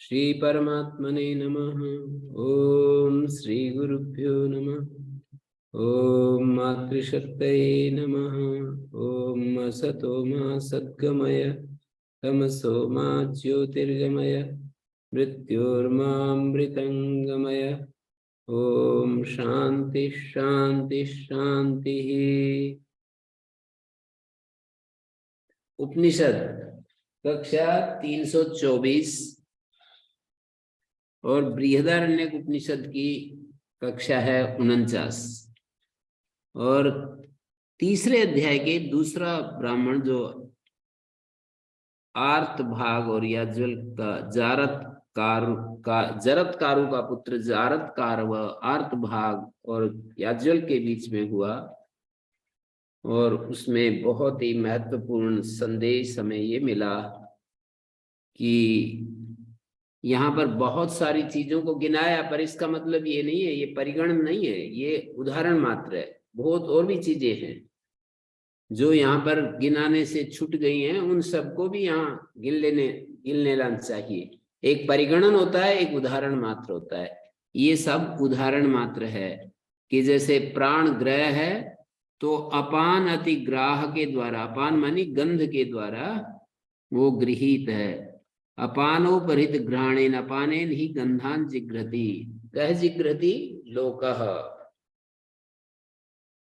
श्री परमात्मने नमः। ओम श्री गुरुभ्यो नमः। ओम मातृशक्तये नमः। ओम असतो मा सद्गमय तमसो मा ज्योतिर्गमय मृत्योर्मामृतंगमय। ओम शांति शांति शांति। उपनिषद कक्षा 324 और बृहदारण्यक उपनिषद की कक्षा है 49 और तीसरे अध्याय के दूसरा ब्राह्मण जो आर्त भाग और याज्वल का जरत्कारु का पुत्र जारत्कार व आर्त भाग और याज्वल के बीच में हुआ और उसमें बहुत ही महत्वपूर्ण संदेश हमें ये मिला कि यहाँ पर बहुत सारी चीजों को गिनाया, पर इसका मतलब ये नहीं है, ये परिगणन नहीं है, ये उदाहरण मात्र है। बहुत और भी चीजें हैं जो यहाँ पर गिनाने से छूट गई हैं, उन सबको भी यहाँ गिन लेना चाहिए। एक परिगणन होता है, एक उदाहरण मात्र होता है। ये सब उदाहरण मात्र है कि जैसे प्राण ग्रह है तो अपान अतिग्राह के द्वारा, अपान मानी गंध के द्वारा वो गृहीत है। अपानोपरित घ्राणेन अपानेन ही गंधान जिघ्रति, कह जिघ्रति लोकः।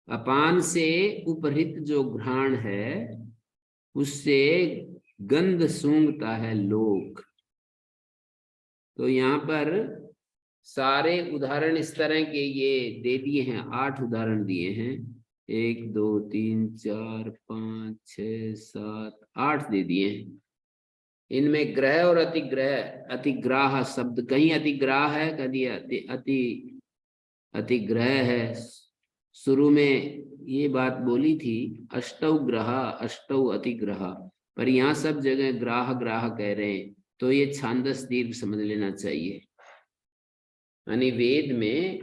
अपान से उपरित जो घ्राण है उससे गंध सूंघता है लोक। तो यहाँ पर सारे उदाहरण इस तरह के ये दे दिए हैं, 8 उदाहरण दिए हैं। 1 2 3 4 5 6 7 8 दे दिए हैं। इनमें ग्रह और अतिग्रह, अतिग्राह शब्द, कहीं अतिग्राह है, कहीं अतिग्रह है। शुरू में ये बात बोली थी अष्टौ ग्रह अष्टौ अतिग्रह, पर यहाँ सब जगह ग्राह ग्राह कह रहे हैं, तो ये छांदस दीर्घ समझ लेना चाहिए। यानी वेद में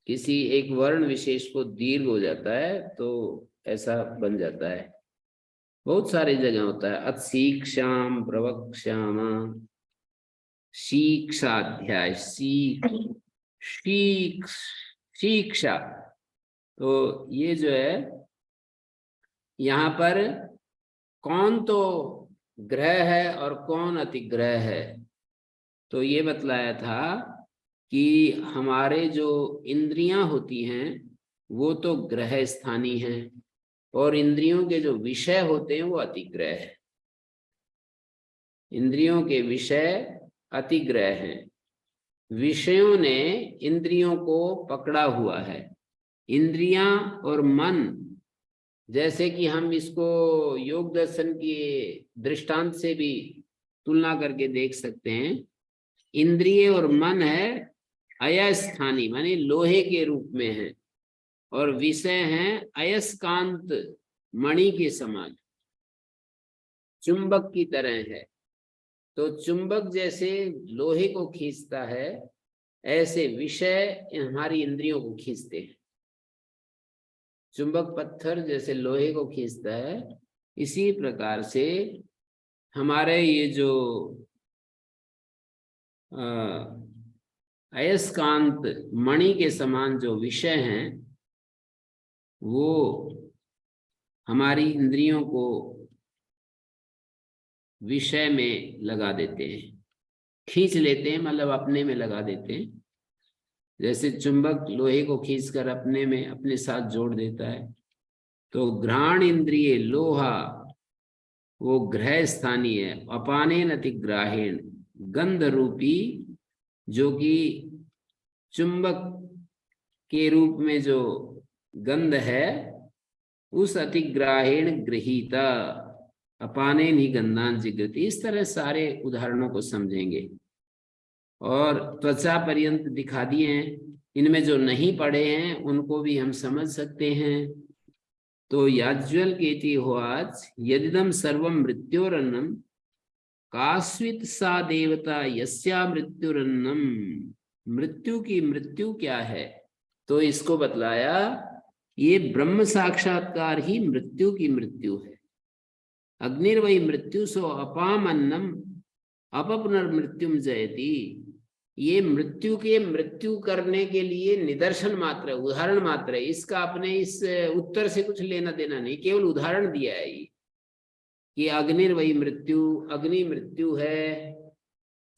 किसी एक वर्ण विशेष को दीर्घ हो जाता है तो ऐसा बन जाता है। बहुत सारी जगह होता है। अत्सीक्षाम प्रवक्ष्यामा, शिक्षाध्याय, शिक्षा। तो ये जो है यहाँ पर कौन तो ग्रह है और कौन अतिग्रह है, तो ये बतलाया था कि हमारे जो इंद्रियां होती हैं वो तो ग्रह स्थानीय हैं और इंद्रियों के जो विषय होते हैं वो अतिग्रह है। इंद्रियों के विषय अतिग्रह हैं। विषयों ने इंद्रियों को पकड़ा हुआ है। इंद्रियां और मन, जैसे कि हम इसको योग दर्शन के दृष्टांत से भी तुलना करके देख सकते हैं। इंद्रिय और मन है अयस्थानी, माने लोहे के रूप में है, और विषय हैं अयस्कांत मणि के समान, चुंबक की तरह है। तो चुंबक जैसे लोहे को खींचता है, ऐसे विषय हमारी इंद्रियों को खींचते हैं। चुंबक पत्थर जैसे लोहे को खींचता है, इसी प्रकार से हमारे ये जो अयस्कांत मणि के समान जो विषय हैं वो हमारी इंद्रियों को विषय में लगा देते हैं, खींच लेते हैं, मतलब अपने में लगा देते हैं। जैसे चुंबक लोहे को खींचकर अपने में अपने साथ जोड़ देता है, तो घ्राण इंद्रिय लोहा वो ग्रह स्थानीय है। अपानेन अतिग्राहेण, गंध रूपी जो कि चुंबक के रूप में जो गंध है, उस अतिग्राहेण गृहीता अपानेन ही गंधान जिघ्रति। इस तरह सारे उदाहरणों को समझेंगे और त्वचा पर्यंत दिखा दिए हैं। इनमें जो नहीं पढ़े हैं उनको भी हम समझ सकते हैं। तो याज्वल केति होवाच यदिदं सर्वं मृत्योरन्नम कास्वित सा देवता यस्या मृत्युरन्नम। मृत्यु की मृत्यु क्या है, तो इसको बतलाया ये ब्रह्म साक्षात्कार ही मृत्यु की मृत्यु है। अग्निर्वै मृत्यु सो अपाम अन्नम अपपुनर्मृत्युम जयति। ये मृत्यु करने के लिए निदर्शन मात्र है, उदाहरण मात्र है। इसका अपने इस उत्तर से कुछ लेना देना नहीं, केवल उदाहरण दिया है ये कि अग्निर्वै मृत्यु, अग्नि मृत्यु है।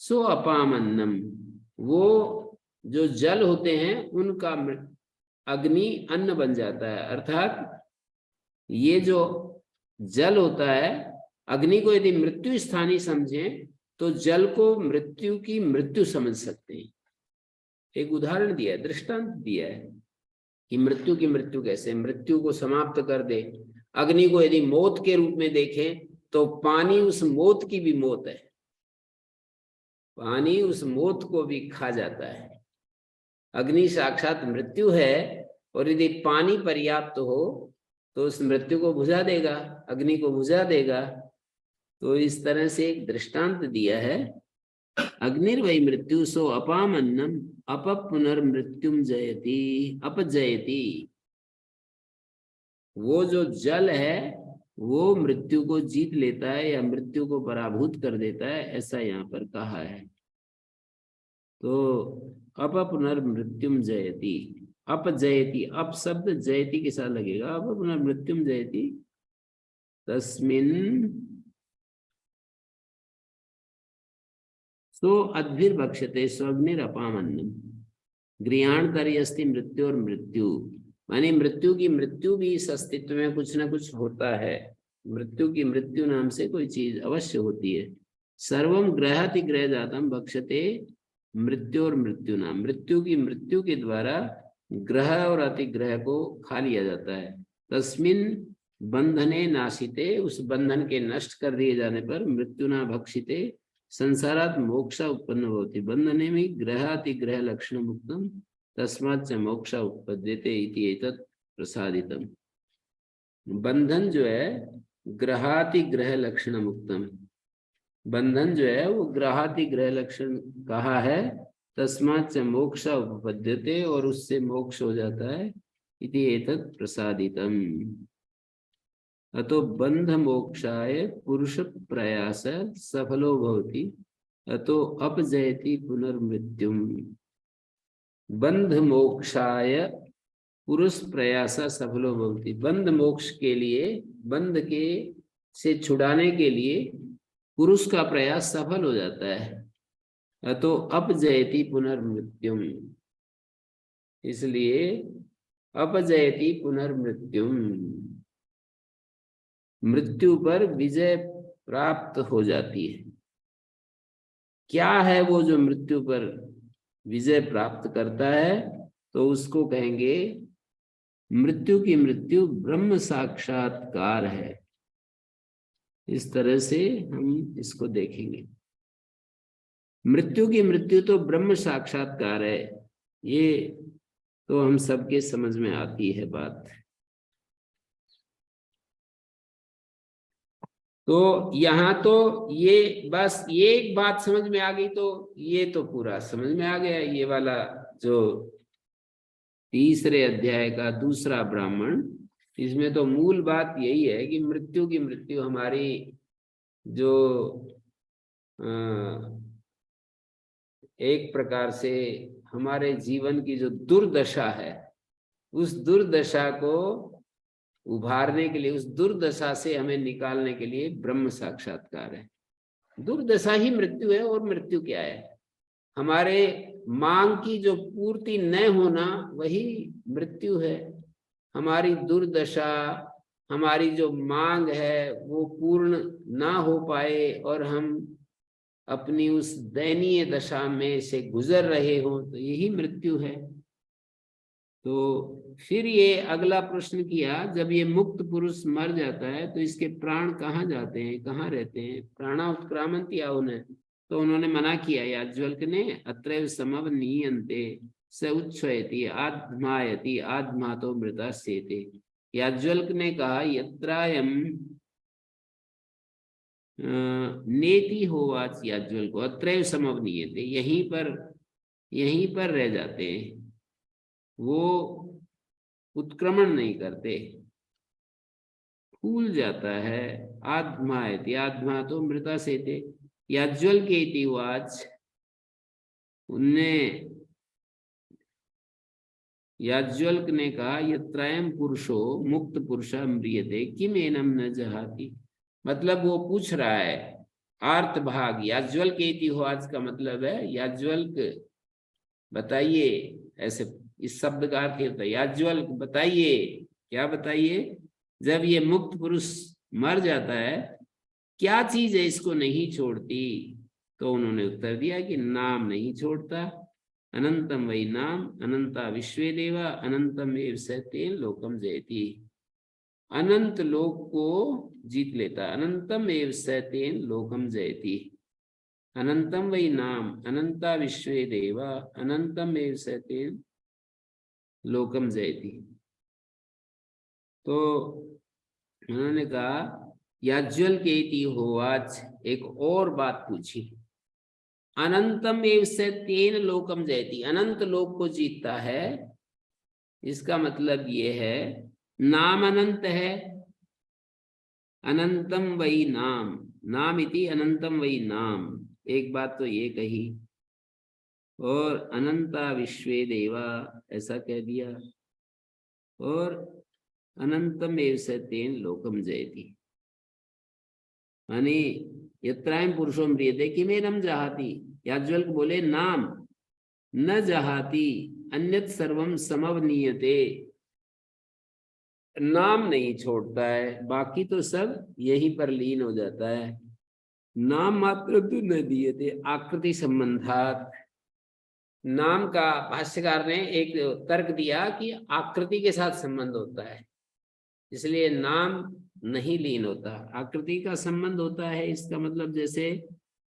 सो अपाम अन्नम, वो जो जल होते हैं उनका अग्नि अन्न बन जाता है। अर्थात ये जो जल होता है, अग्नि को यदि मृत्यु स्थानीय समझें तो जल को मृत्यु की मृत्यु समझ सकते हैं। एक उदाहरण दिया है, दृष्टांत दिया है कि मृत्यु की मृत्यु कैसे, मृत्यु को समाप्त कर दे। अग्नि को यदि मौत के रूप में देखें तो पानी उस मौत की भी मौत है, पानी उस मौत को भी खा जाता है। अग्नि साक्षात मृत्यु है, और यदि पानी पर्याप्त हो तो उस मृत्यु को बुझा देगा, अग्नि को बुझा देगा। तो इस तरह से एक दृष्टांत दिया है, अग्निर्वै मृत्यु सो अपाम अन्नम अप पुनर्मृत्युम जयति अपजयति। वो जो जल है वो मृत्यु को जीत लेता है या मृत्यु को पराभूत कर देता है, ऐसा यहाँ पर कहा है। तो अप पुनर्मृत्युम जयति, अप जयति, अप शब्द जयति के साथ लगेगा। अप पुनर्मृत्युम जयति तस्मिन् सो अद्भिर्भक्ष्यते स्वग्निरपामन्नम गृहाणकारी अस्ति मृत्यु और मृत्यु, माने मृत्यु की मृत्यु भी इस अस्तित्व में कुछ ना कुछ होता है। मृत्यु की मृत्यु नाम से कोई चीज अवश्य होती है। सर्वम ग्रहाति ग्रह जातम भक्षते मृत्यु और मृत्यु नाम, मृत्यु की मृत्यु के द्वारा ग्रह और अतिग्रह को खा लिया जाता है। तस्मिन बंधने नाशिते, उस बंधन के नष्ट कर दिए जाने पर मृत्यु ना भक्षिते संसारात मोक्षा उत्पन्न होती। बंधने में ग्रहातिग्रह लक्षण मुक्तम तस्मात् च मोक्षा उत्पद्यते इति एतत् प्रसादितम। बंधन जो है ग्रहातिग्रह लक्षण मुक्तम, बंधन जो है वो ग्रहातिग्रह लक्षण कहा है। तस्मात् च मोक्षा उपपद्यते, और उससे मोक्ष हो जाता है। इति एतत् प्रसादितम। अतो बंध मोक्षाय पुरुष प्रयास सफलो भवति अतो अपजयति पुनर्मृत्युम। बंध मोक्षाय पुरुष प्रयास सफलो भवति, बंध मोक्ष के लिए, बंध के से छुड़ाने के लिए पुरुष का प्रयास सफल हो जाता है। अतो अपजयति पुनर्मृत्युम, इसलिए अपजयति पुनर्मृत्युम, मृत्यु पर विजय प्राप्त हो जाती है। क्या है वो जो मृत्यु पर विजय प्राप्त करता है? तो उसको कहेंगे मृत्यु की मृत्यु ब्रह्म साक्षात्कार है। इस तरह से हम इसको देखेंगे। मृत्यु की मृत्यु तो ब्रह्म साक्षात्कार है, ये तो हम सबके समझ में आती है बात। तो यहाँ तो ये बस ये एक बात समझ में आ गई, तो ये तो पूरा समझ में आ गया। ये वाला जो तीसरे अध्याय का दूसरा ब्राह्मण, इसमें तो मूल बात यही है कि मृत्यु की मृत्यु हमारी जो एक प्रकार से हमारे जीवन की जो दुर्दशा है, उस दुर्दशा को उभारने के लिए, उस दुर्दशा से हमें निकालने के लिए ब्रह्म साक्षात्कार है। दुर्दशा ही मृत्यु है, और मृत्यु क्या है? हमारे मांग की जो पूर्ति न होना, वही मृत्यु है। हमारी दुर्दशा, हमारी जो मांग है वो पूर्ण ना हो पाए और हम अपनी उस दयनीय दशा में से गुजर रहे हो, तो यही मृत्यु है। तो फिर ये अगला प्रश्न किया, जब ये मुक्त पुरुष मर जाता है तो इसके प्राण कहाँ जाते हैं, कहाँ रहते हैं? प्राणा उत्क्रामन्ति आहुने, तो उन्होंने मना किया याज्ञवल्क्य ने, अत्रैव समवनीयन्ते स उच्छ्वयति आत्मायति आत्मातो मृतस्येते। याज्ञवल्क्य ने कहा यत्रायम नेति होवाच याज्ञवल्क्य को अत्रैव समवनीयते, यहीं पर रह जाते हैं, वो उत्क्रमण नहीं करते। फूल जाता है आत्मा इति आत्मा तो मृता से थे। याज्वल के इति वाच उनने याज्वल्क ने कहा यत्रयं पुरुषो मुक्त पुरुषा म्रियते किम एनम न जहाति। मतलब वो पूछ रहा है आर्त भाग याज्वल के इति वाच का मतलब है याज्वल्क बताइए, ऐसे इस शब्द का अर्थ होता है याज्वल्क बताइए, क्या बताइए, जब ये मुक्त पुरुष मर जाता है क्या चीज है इसको नहीं छोड़ती। तो उन्होंने उत्तर दिया कि नाम नहीं छोड़ता। अनंतम वही नाम अनंता विश्वे देवा अनंतम एव स तेन लोकम जयति। अनंत लोक को जीत लेता, अनंतम एव स तेन लोकम जयति। अनंतम वही नाम अनंता विश्वे देवा अनंतम एव स तेन लोकम जयति। तो उन्होंने कहा याज्वल के इति होवाच एक और बात पूछी, अनंतम एव स तेन लोकम जयति, अनंत लोक को जीतता है। इसका मतलब ये है नाम अनंत है, अनंतम वही नाम, नाम इति अनंतम वही नाम, एक बात तो ये कही। और अनंता विश्वे देवा ऐसा कह दिया, और अनंतम एव स तेन लोकम जयति माने यत्रायं पुरुषो म्रियते किमेनम जहाति। याज्वल्क बोले नाम न जहाति अन्यत सर्वम समवनीयते, नाम नहीं छोड़ता है बाकी तो सब यहीं पर लीन हो जाता है। नाम मात्र तो न दीयते आकृति संबंधात, नाम का भाष्यकार ने एक तर्क दिया कि आकृति के साथ संबंध होता है, इसलिए नाम नहीं लीन होता, आकृति का संबंध होता है। इसका मतलब जैसे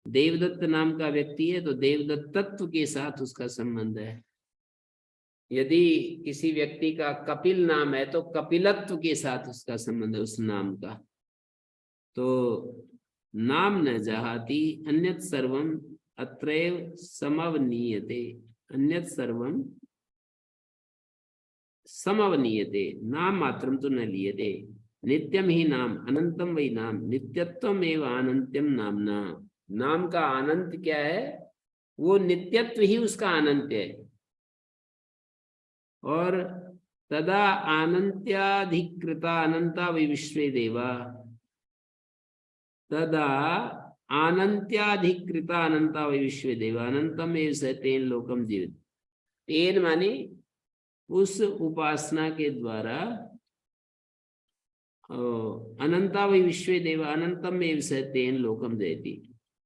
देवदत्त नाम का व्यक्ति है तो देवदत्त तत्व के साथ उसका संबंध है। यदि किसी व्यक्ति का कपिल नाम है तो कपिलत्व के साथ उसका संबंध है उस नाम का। तो नाम न जहाति अन्यत सर्वम अत्रैव समवनीयते, अन्यत सर्वम समवनीयते नाम मात्रम तो न लीयते, नित्यम ही नाम अनंतम वही नाम नित्यत्वम एवं अनंत्यम नामना। नाम का अनंत क्या है, वो नित्यत्व ही उसका अनंत है। और तदा अनंत्याधिकृता अनंता वै विश्वे देवा, तदा अनंत्याधिकृता अनंता वै विश्वे देवा अनंतम एव स तेन लोकम जीवित। तेन माने उस उपासना के द्वारा अनंता वै विश्वे देवा अनंतम एव स तेन लोकम जयति।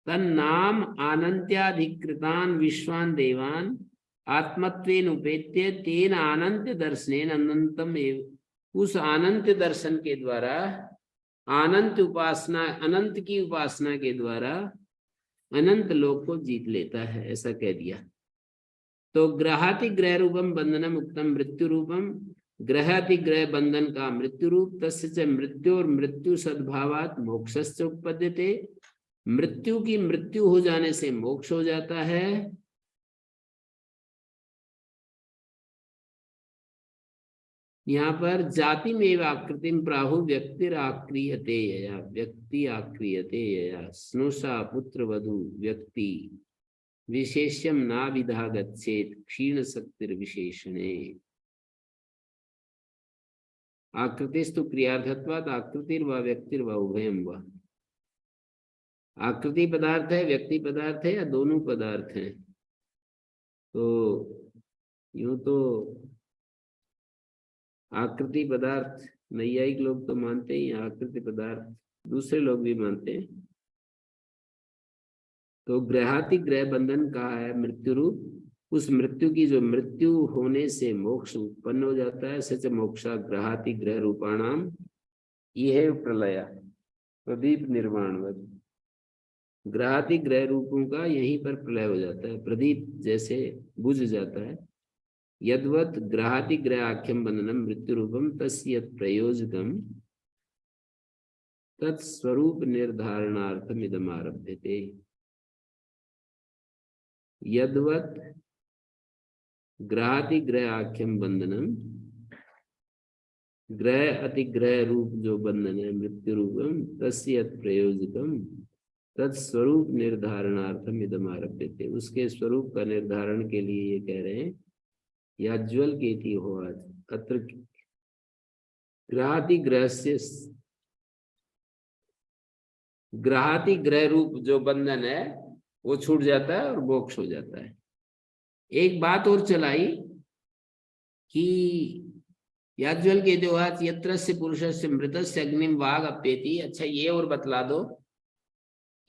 तन्नाम अनंत्याधिकृतान विश्वान देवान आत्मत्वेन उपेत्य तेन अनंत दर्शनेन अनंतम एव, उस अनंत दर्शन के द्वारा अनंत उपासना, अनंत की उपासना के द्वारा अनंत लोक को जीत लेता है, ऐसा कह दिया। तो ग्रहाति ग्रह रूपम बंधनम उक्तम मृत्यु रूपम, ग्रहाति ग्रह बंधन का मृत्यु रूप, तस्य च मृत्यु और मृत्यु सद्भावात मोक्षस्य उपपद्यते, मृत्यु की मृत्यु हो जाने से मोक्ष हो जाता है। यहाँ पर जाति में आकृतिम प्राहु व्यक्ति आक्रियते यया, व्यक्ति आक्रियते यया स्नुषा पुत्र वधु व्यक्ति विशेष्यम ना विधा गच्छेत क्षीण शक्तिर विशेषणे। आकृतिस्तु क्रियार्थत्वात् आकृतिर व व्यक्तिर व उभयम व, आकृति पदार्थ है व्यक्ति पदार्थ है या दोनों पदार्थ हैं। तो यूं तो आकृति पदार्थ नैयायिक लोग तो मानते ही, आकृति पदार्थ दूसरे लोग भी मानते हैं। तो ग्रहाति ग्रह बंधन कहा है मृत्यु रूप, उस मृत्यु की जो मृत्यु होने से मोक्ष उत्पन्न हो जाता है, सच मोक्षा ग्रहाति ग्रह रूपाणाम यह प्रलय प्रदीप निर्वाणवत, ग्रहाति ग्रह रूपों का यहीं पर प्रलय हो जाता है, प्रदीप जैसे बुझ जाता है। यद्वत् ग्रहाति ग्रह आख्यम बंधनम मृत्यु रूपम तस्य प्रयोजकम तत्स्वरूप निर्धारणार्थम इदम आरभ्यते। यद्वत् ग्रहाति ग्रह आख्यम बंधनम ग्रह अतिग्रह रूप जो बंधन है मृत्यु रूपम तस्य प्रयोजकम तत्स्वरूप निर्धारणार्थम इदम आरभ्यते। उसके स्वरूप का निर्धारण के लिए ये कह रहे हैं याज्वल केति होवाच अत्र ग्रहाति ग्रह से ग्रहाति ग्रह रूप जो बंधन है वो छूट जाता है और मोक्ष हो जाता है। एक बात और चलाई कि याज्वल के देवाच यत्र से पुरुष से मृत से अग्निम वाग अप्येति। अच्छा ये और बतला दो,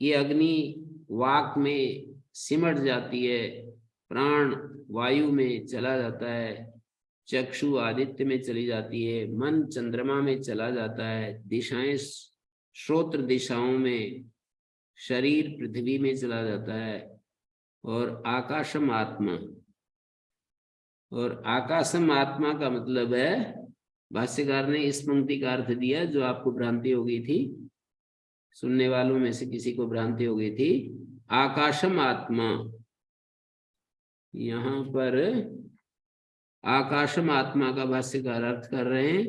ये अग्नि वाक में सिमट जाती है, प्राण वायु में चला जाता है, चक्षु आदित्य में चली जाती है, मन चंद्रमा में चला जाता है, दिशाएं श्रोत्र दिशाओं में, शरीर पृथ्वी में चला जाता है, और आकाशम आत्मा। और आकाशम आत्मा का मतलब है, भाष्यकार ने इस पंक्ति का अर्थ दिया जो आपको भ्रांति हो गई थी, सुनने वालों में से किसी को भ्रांति हो गई थी। आकाशम आत्मा, यहाँ पर आकाशम आत्मा का भाष्यकार अर्थ कर रहे हैं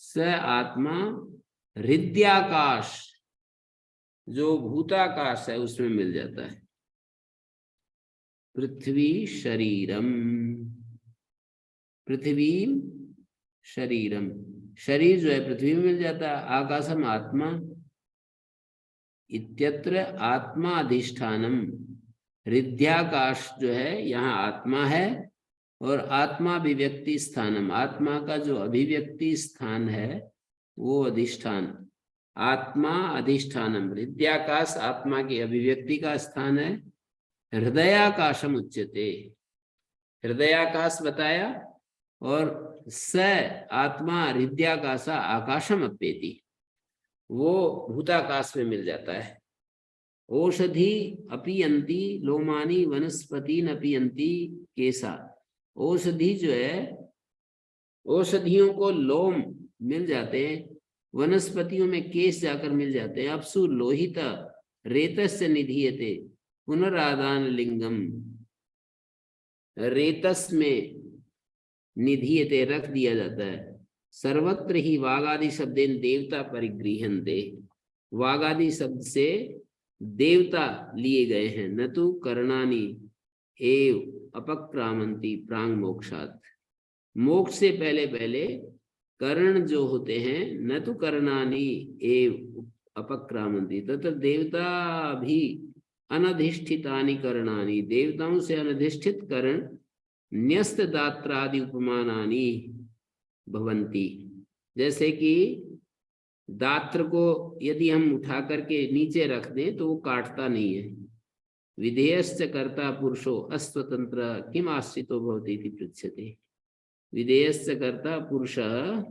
स आत्मा हृदयाकाश, जो भूताकाश है उसमें मिल जाता है। पृथ्वी शरीरम, पृथ्वी शरीरम, शरीर जो है पृथ्वी में मिल जाता है। आकाशम आत्मा इत्यत्र आत्मा अधिष्ठानम, हृदयाकाश जो है यहाँ आत्मा है, और आत्मा अभिव्यक्ति स्थानम, आत्मा का जो अभिव्यक्ति स्थान है वो अधिष्ठान, आत्मा अधिष्ठानम, हृदयाकाश आत्मा की अभिव्यक्ति का स्थान है। हृदयाकाशम उच्यते, हृदयाकाश बताया, और स आत्मा हृदयाकाशा आकाशम अप्येति, वो भूताकाश में मिल जाता है। औषधि अपीयंती लोमानी वनस्पति नपीयंती केसा, औषधि जो है, औषधियों को लोम मिल जाते हैं, वनस्पतियों में केस जाकर मिल जाते हैं। अपसु लोहित रेतस्य निधीयते पुनरादान लिंगम, रेतस में निधीयते रख दिया जाता है। सर्वत्र ही वागादि शब्देन देवता परिगृह्यन्ते, वागादि शब्द से देवता लिए गए हैं। न तो कर्णानि एव अपक्रामंती प्रांग मोक्षात्, मोक्ष से पहले पहले कर्ण जो होते हैं, न तो कर्णानि एव अपक्रामंती, तथा देवता भी अनधिष्ठितानि कर्णानि, देवताओं से अनधिष्ठित कर्ण न्यस्त दात्रादि उपमानानि भवंती, जैसे कि दात्र को यदि हम उठा करके नीचे रख दें तो वो काटता नहीं है। विधेयश्च कर्ता पुरुषो अस्वतंत्र किम आश्रितो भवति इति पृच्छते, विधेयश्च कर्ता पुरुषः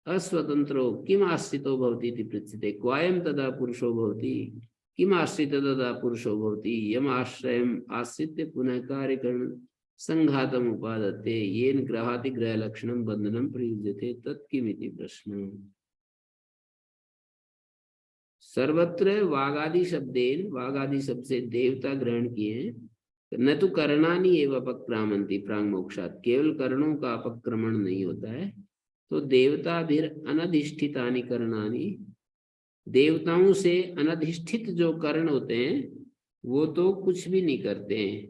अस्वतंत्रो किम आश्रितो भवति इति पृच्छते, क्वायं तदा पुरुषो भवति किम आश्रित तदा पुरुषो भवति, यम आश्रयम् आश्रित्य पुनः कार्यकरण संघातम उपादते येन ग्रहाति ग्रह लक्षणम बंधनम प्रयुज्यते तत्किमिति प्रश्न। सर्वत्र वागादि शब्देन, वागादि शब्द से देवता ग्रहण किए, न तो कर्णानि एव अपक्रामंती प्रांग मोक्षात्, केवल कर्णों का अपक्रमण नहीं होता है। तो देवता भी अनधिष्ठितानि कर्णानि, देवताओं से अनधिष्ठित जो कर्ण होते हैं वो तो कुछ भी नहीं करते हैं।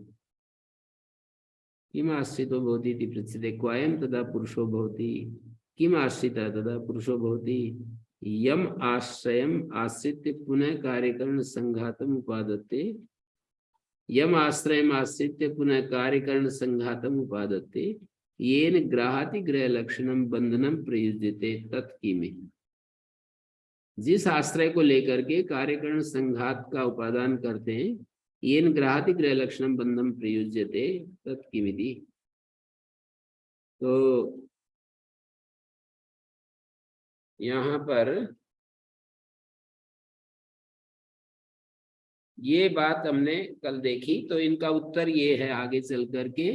किम आश्रितो भवति इति पृच्छते, क्वायं तदा पुरुषो भवति, किम आश्रितः तदा पुरुषो भवति, यम आश्रयम् आश्रित्य पुनः कार्यकरण संघातम उपादते, यम आश्रयम् आश्रित्य पुनः कार्यकरण संघातम उपादते येन ग्रहाति ग्रह लक्षणम बंधनम प्रयुज्यते तत्किमे, जिस आश्रय को लेकर के कार्यकरण संघात का उपादान करते हैं, येन ग्रहाति ग्रह लक्षणम बंधम प्रयुज्यते तत्किमिति। तो यहाँ पर ये बात हमने कल देखी, तो इनका उत्तर ये है आगे चल करके,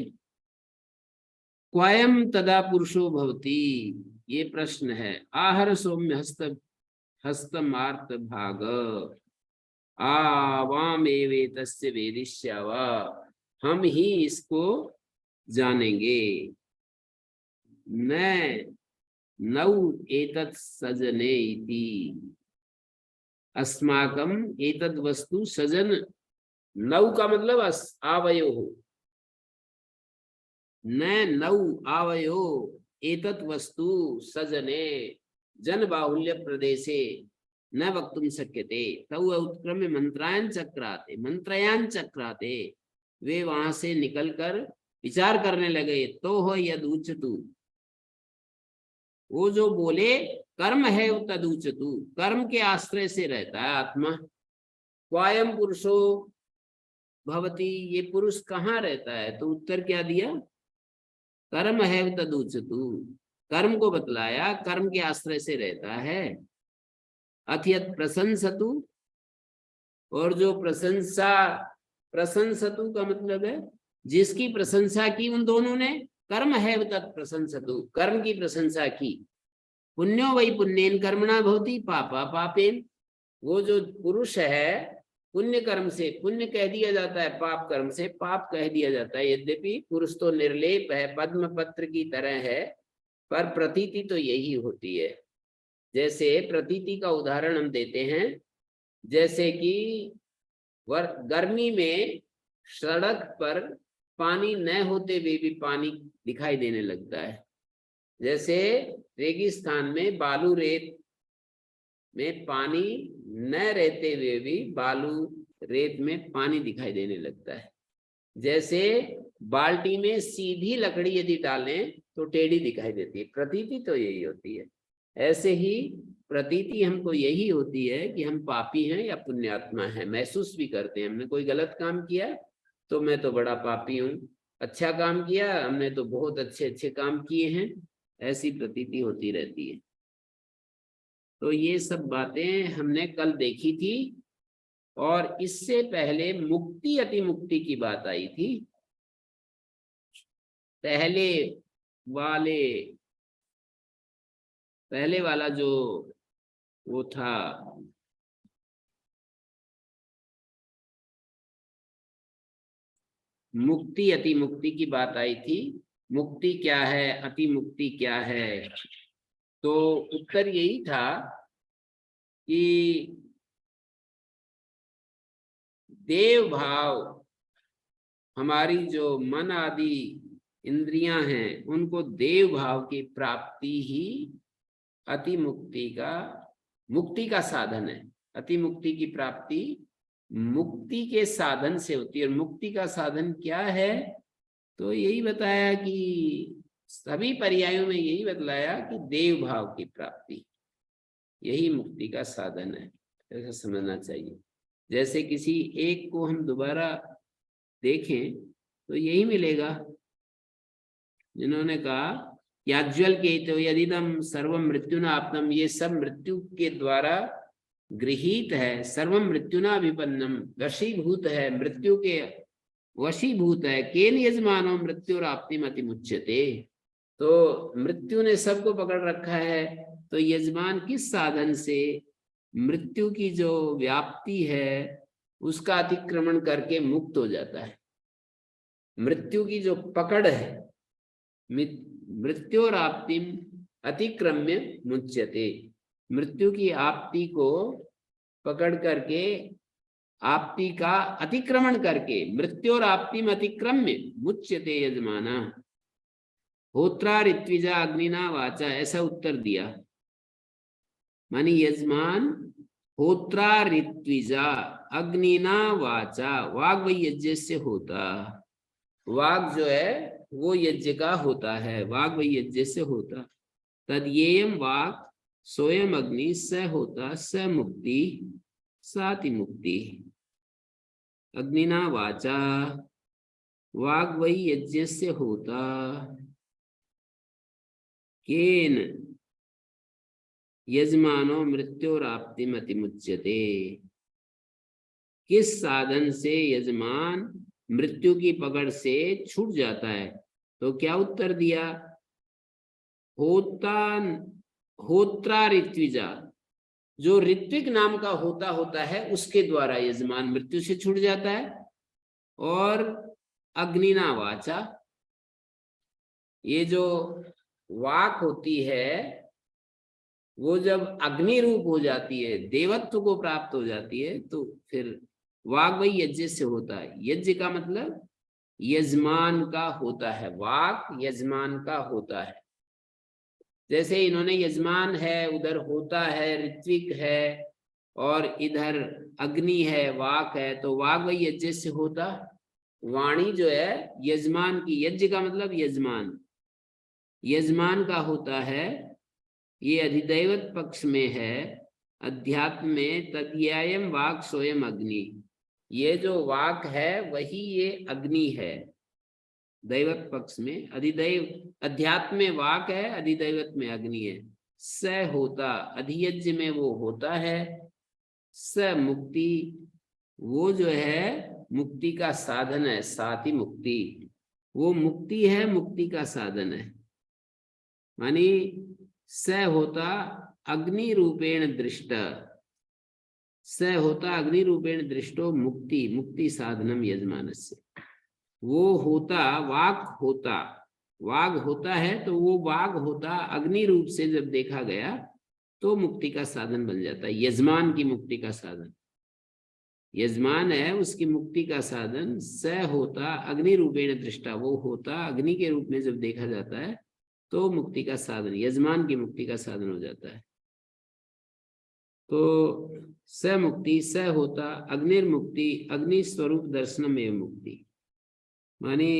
क्वायम तदा पुरुषो भवति, ये प्रश्न है। आहर सौम्य हस्तमार्त भाग आवामेवे तस्य वेदिष्यावा, हम ही इसको जानेंगे। न नौ एतत् सजने इति। अस्माकम एतद् वस्तु सजन, नौ का मतलब आवयो, न नौ आवयो एतत् वस्तु सजने जन बाहुल्य प्रदेशे न वक्तुम शक्यते तौ उत्क्रम्य मंत्रयान चक्राते। वे वहां से निकलकर विचार करने लगे। तो हो यद उच्चतु, वो जो बोले कर्म है तद उच्चतु, कर्म के आश्रय से रहता है आत्मा। क्वायम पुरुषो भवती, ये पुरुष कहाँ रहता है? तो उत्तर क्या दिया? कर्म है तद उच्चतु, कर्म को बतलाया, कर्म के आश्रय से रहता है। अथयत प्रशंसतु, और जो प्रशंसा, प्रशंसतु का मतलब है जिसकी प्रशंसा की उन दोनों ने, कर्म है तत् प्रशंसतु, कर्म की प्रशंसा की। पुण्यो वही पुण्येन कर्मणा भवति पापा पापेन, वो जो पुरुष है पुण्य कर्म से, पुण्य कह दिया जाता है, पाप कर्म से पाप कह दिया जाता है। यद्यपि पुरुष तो निर्लेप है, पद्म पत्र की तरह है, पर प्रतीति तो यही होती है। जैसे प्रतीति का उदाहरण हम देते हैं, जैसे कि गर्मी में सड़क पर पानी न होते हुए भी पानी दिखाई देने लगता है। जैसे रेगिस्तान में बालू रेत में पानी न रहते हुए भी बालू रेत में पानी दिखाई देने लगता है। जैसे बाल्टी में सीधी लकड़ी यदि डालें तो टेढ़ी दिखाई देती है। प्रतीति तो यही होती है। ऐसे ही प्रतीति हमको यही होती है कि हम पापी हैं या पुण्यात्मा हैं, महसूस भी करते हैं। हमने कोई गलत काम किया तो मैं तो बड़ा पापी हूँ, अच्छा काम किया हमने तो बहुत अच्छे अच्छे काम किए हैं, ऐसी प्रतीति होती रहती है। तो ये सब बातें हमने कल देखी थी। और इससे पहले मुक्ति अति मुक्ति की बात आई थी। पहले वाला जो वो था, मुक्ति अति मुक्ति की बात आई थी। मुक्ति क्या है, अति मुक्ति क्या है? तो उत्तर यही था कि देव भाव, हमारी जो मन आदि इंद्रियां हैं, उनको देव भाव की प्राप्ति ही अति मुक्ति का साधन है। अति मुक्ति की प्राप्ति मुक्ति के साधन से होती है। और मुक्ति का साधन क्या है? तो यही बताया कि सभी पर्यायों में यही बतलाया कि देव भाव की प्राप्ति यही मुक्ति का साधन है, ऐसा समझना चाहिए। जैसे किसी एक को हम दोबारा देखें तो यही मिलेगा। जिन्होंने कहा याज्वल के तो यदिदम सर्वम मृत्युना आपनम, ये सब मृत्यु के द्वारा गृहीत है। सर्वम मृत्युना विपन्नम, वशीभूत है, मृत्यु के वशीभूत है। केन यजमानो मृत्युराप्तिम अतिमुच्यते, तो मृत्यु ने सबको पकड़ रखा है। तो यजमान किस साधन से मृत्यु की जो व्याप्ति है उसका अतिक्रमण करके मुक्त हो जाता है? मृत्यु की जो पकड़ है, मृत्योराप्तिम अतिक्रम्य मुच्यते, मृत्यु की आपत्ति को पकड़ करके, आपत्ति का अतिक्रमण करके, मृत्योराप्तिम अतिक्रम्य मुच्यते यजमाना। होत्रा ऋत्विजा अग्निना वाचा, ऐसा उत्तर दिया। मानी यजमान होत्रा ऋत्विजा अग्निना वाचा, वाग वही यज्ञ से होता। वाग जो है वो यज्ञ का होता है, वाग वही यज्ञ से होता। तद येयम वाग सोयम अग्नि स होता स मुक्ति साति मुक्ति। अग्निना वाचा, वाग वही यज्ञ से होता। केन यजमानो मृत्योराप्तिम अतिमुच्यते, किस साधन से यजमान मृत्यु की पकड़ से छूट जाता है? तो क्या उत्तर दिया? होत्रा ऋत्विजा, जो ऋत्विक नाम का होता है उसके द्वारा यजमान मृत्यु से छूट जाता है। और अग्निना वाचा, ये जो वाक होती है वो जब अग्नि रूप हो जाती है, देवत्व को प्राप्त हो जाती है, तो फिर वाक वही यज्ञ से होता है। यज्ञ का मतलब यजमान का होता है, वाक यजमान का होता है। जैसे इन्होंने यजमान है, उधर होता है, ऋत्विक है, और इधर अग्नि है, वाक है, तो वाक वही यज्ञ से होता। वाणी जो है यजमान की, यज्ञ का मतलब यजमान, यजमान का होता है। ये अधिदैवत पक्ष में है, अध्यात्म में तद्यायम वाक स्वयं अग्नि। ये जो वाक है वही ये अग्नि है। दैवत पक्ष में अधिदैव, अध्यात्म में वाक है, अधिदैवत में अग्नि है। स होता, अधियज्ञ में वो होता है। स मुक्ति, वो जो है मुक्ति का साधन है, साथी मुक्ति, वो मुक्ति है, मुक्ति का साधन है। मानी स होता अग्नि रूपेण दृष्ट, स होता अग्नि रूपेण दृष्टो मुक्ति, मुक्ति साधनम यजमानस्य। वो होता वाक होता, वाग होता है, तो वो वाग होता अग्नि रूप से जब देखा गया तो मुक्ति का साधन बन जाता है, यजमान की मुक्ति का साधन। यजमान है उसकी मुक्ति का साधन। स होता अग्नि रूपेण दृष्टा, वो होता अग्नि के रूप में जब देखा जाता है तो मुक्ति का साधन, यजमान की मुक्ति का साधन हो जाता है। तो स मुक्ति, स होता अग्निर्मुक्ति, अग्नि स्वरूप दर्शनम एवं मुक्ति। माने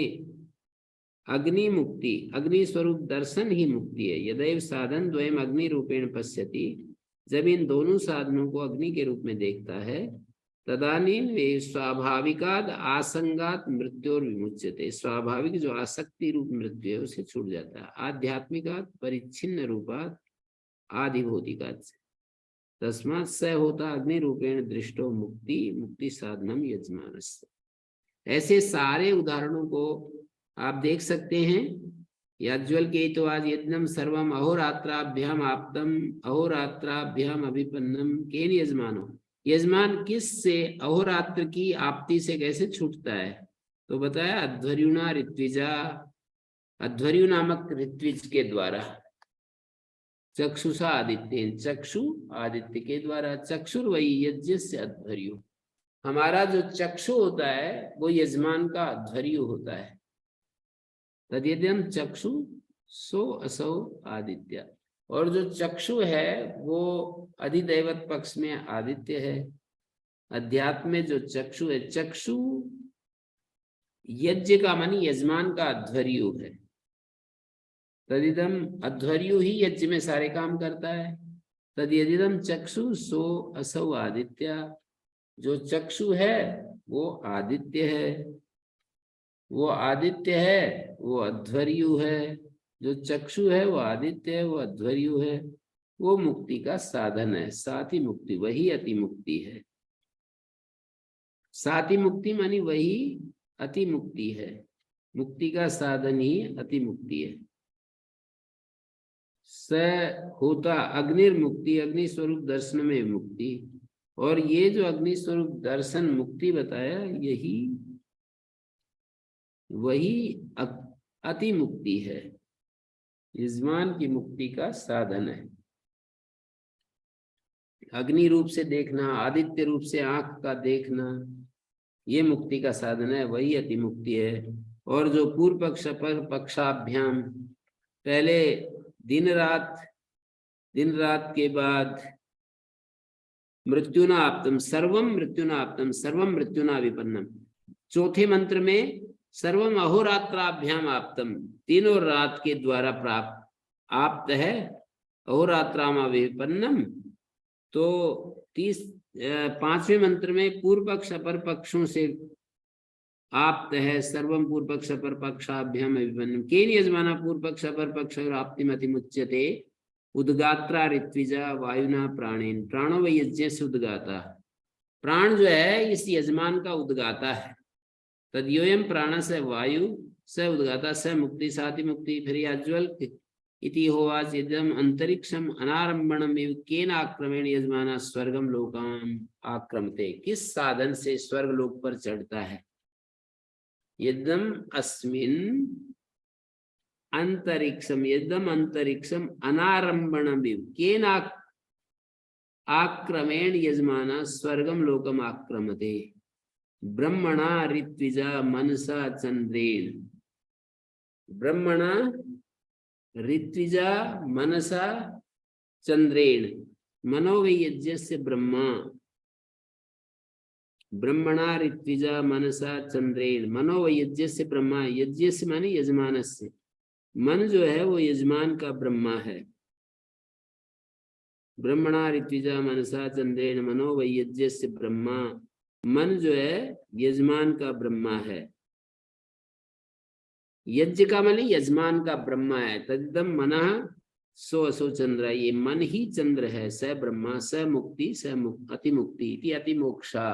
अग्नि मुक्ति, अग्नि स्वरूप दर्शन ही मुक्ति है। यदैव साधन द्वयम अग्नि रूपेण पश्यति, जब इन दोनों साधनों को अग्नि के रूप में देखता है, तदानीं वे स्वाभाविकाद आसंगात मृत्योर विमुच्यते। स्वाभाविक जो आसक्ति रूप मृत्यु है उसे छूट जाता है। आध्यात्मिकात परिच्छिन्न रूपात आधिभौतिकात से। तस्मात् स होता अग्नि रूपेण दृष्टो मुक्ति, मुक्ति साधनम यजमानस्य। ऐसे सारे उदाहरणों को आप देख सकते हैं। याज्वल के तो आज यज्ञम सर्वम अहोरात्राभ्याम आप्तम, अहोरात्राभ्याम अभिपन्नम केन यजमानो। यजमान किस से, अहोरात्र की आपत्ति से कैसे छूटता है? तो बताया अध्वर्युना ऋत्विजा, अध्वर्यु नामक ऋत्विज के द्वारा। चक्षुषा आदित्य, चक्षु आदित्य के द्वारा। चक्षुर वही यज्ञ से अध्वर्यु। हमारा जो चक्षु होता है वो यजमान का अध्वर्यु होता है। तद्यद्यम चक्षु सो असौ आदित्य। और जो चक्षु है वो अधिदैवत पक्ष में आदित्य है। अध्यात्म में जो चक्षु है, चक्षु यज्ञ का मानी यजमान का अध्वर्यु है। तदिदम अध्वर्यु ही यज्ञ में सारे काम करता है। तद्यदिदम चक्षु सो असौ आदित्य। जो चक्षु है वो आदित्य है, वो आदित्य है, वो अध्वर्यु है। जो चक्षु है वो आदित्य है, वो अध्वर्यु है, वो मुक्ति का साधन है। साथी मुक्ति, वही अति मुक्ति है। साथी मुक्ति मानी वही अति मुक्ति है। मुक्ति का साधन ही अति मुक्ति है। स होता अग्निर्मुक्ति, अग्नि स्वरूप दर्शन में मुक्ति। और ये जो अग्नि स्वरूप दर्शन मुक्ति बताया, यही वही अति मुक्ति है, यजमान की मुक्ति का साधन है। अग्नि रूप से देखना, आदित्य रूप से आंख का देखना, ये मुक्ति का साधन है, वही अति मुक्ति है। और जो पूर्व पक्ष पर पक्षाभ्याम, पहले दिन रात के बाद मृत्युना आप्तम सर्वम, मृत्युना आप्तम सर्वम, मृत्युना विपन्नम। चौथे मंत्र में सर्वम अहोरात्राभ्याम आप्तम, तीनों रात के द्वारा प्राप्त, आप्त है अहोरात्रामा विपन्नम। तो 5वें मंत्र में पूर्व पक्ष अपर पक्षों से आप्त है सर्वम, पूर्व पक्ष अपर पक्षाभ्याम विपन्नम केन यजमाना पूर्व पक्ष अपर पक्ष आप्तिमति मुच्यते उद्गात्रा ऋत्विजा वायुना प्राणेन। प्राणो व यज्ञ से उद्गाता, प्राण जो है इस यजमान का उद्गाता है। तद्योयम प्राण से वायु स उद्गाता स मुक्ति साथी मुक्ति। फिर याज्वल इति होवाच यदम अंतरिक्षम अनारंभणम केन आक्रमेण यजमाना स्वर्गम लोकाम आक्रमते। किस साधन से स्वर्ग लोक पर चढ़ता है? यदम अस्मिन अंतरिक्षम यदम अंतरिक्षम अनारंभणम केन आक्रमेण यजमाना स्वर्गम लोकम आक्रमते ब्रह्मणा ऋत्विजा मनसा चंद्रेण ब्रह्मणा ऋत्विजा मनसा चंद्रेण मनोवैयज्यस्य ब्रह्मा ब्रह्मणा ऋत्विजा मनसा चंद्रेण मनोवैयज्यस्य ब्रह्मा यज्ञस्य माने यजमानस्य मन जो है वो यजमान का ब्रह्मा है ब्रह्मणा ऋत्विजा मनसा चंद्रेण मनोवैयज्यस्य ब्रह्मा मन जो है यजमान का ब्रह्मा है यज्ञ का माने यजमान का ब्रह्मा है तदिदम मनः सो असो चंद्र ये मन ही चंद्र है स ब्रह्मा स मुक्ति स अतिमुक्ति इति अतिमोक्षा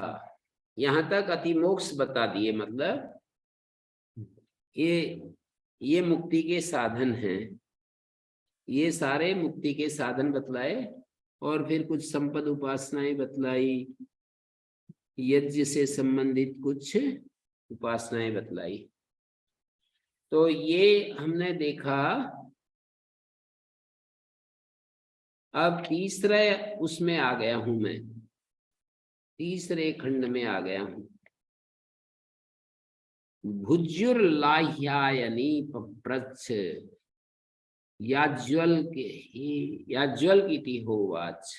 यहाँ तक अतिमोक्ष बता दिए मतलब ये मुक्ति के साधन हैं ये सारे मुक्ति के साधन बतलाए और फिर कुछ संपद उपासनाएं बतलाई यज्ञ से संबंधित कुछ उपासनाएं बतलाई तो ये हमने देखा अब तीसरे उसमें आ गया हूं मैं तीसरे खंड में आ गया हूं भुज्युर्लाह्यायनी पप्रच्छ याज्वल की होवाच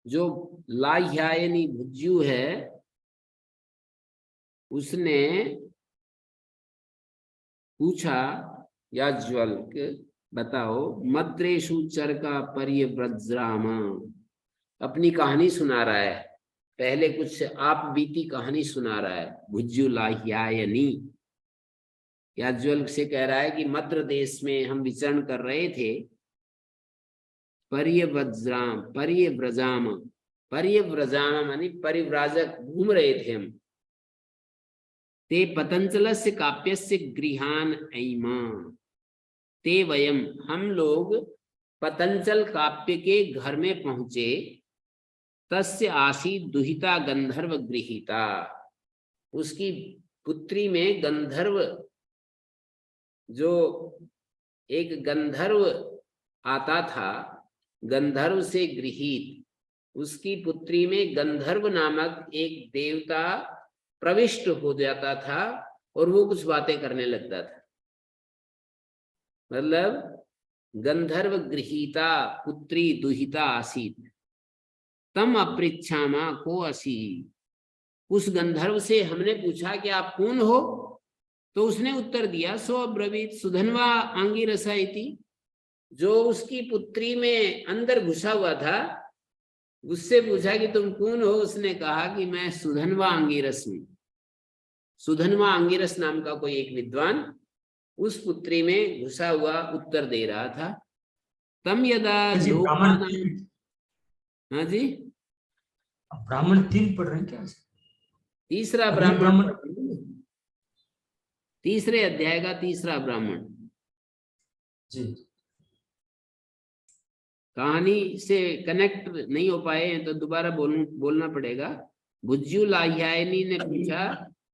जो लाह्यायनी भुज्यु है उसने पूछा याज्वल्क बताओ मद्रेशु चरका पर्यव्रज्राम अपनी कहानी सुना रहा है पहले कुछ आप बीती कहानी सुना रहा है भुज्यु लाह्यायनी याज्वल्क से कह रहा है कि मद्र देश में हम विचरण कर रहे थे पर्यव्रजाम मानी परिव्राजक घूम रहे थे हम ते पतंजलस्य काव्यस्य गृहान ऐमा ते वयम हम लोग पतंजल काव्य के घर में पहुंचे तस्य आसीत् दुहिता गंधर्व गृहीता उसकी पुत्री में गंधर्व जो एक गंधर्व आता था गंधर्व से गृहीत उसकी पुत्री में गंधर्व नामक एक देवता प्रविष्ट हो जाता था और वो कुछ बातें करने लगता था मतलब गंधर्व गृहीता पुत्री दुहिता आसीत तम अपृच्छामा को असी उस गंधर्व से हमने पूछा कि आप कौन हो तो उसने उत्तर दिया सो अब्रवीत सुधन्वा आंगिरसा इति जो उसकी पुत्री में अंदर घुसा हुआ था उससे पूछा कि तुम कौन हो उसने कहा कि मैं सुधन्वा अंगिरस हूं सुधन्वा अंगिरस नाम का कोई एक विद्वान उस पुत्री में घुसा हुआ उत्तर दे रहा था तम यदा हाँ जी ब्राह्मण 3 पढ़ रहे हैं क्या तीसरा ब्राह्मण तीसरे अध्याय का तीसरा ब्राह्मण जी कहानी से कनेक्ट नहीं हो पाए हैं तो दोबारा बोलना पड़ेगा भुज्यु लाह्यायनी ने पूछा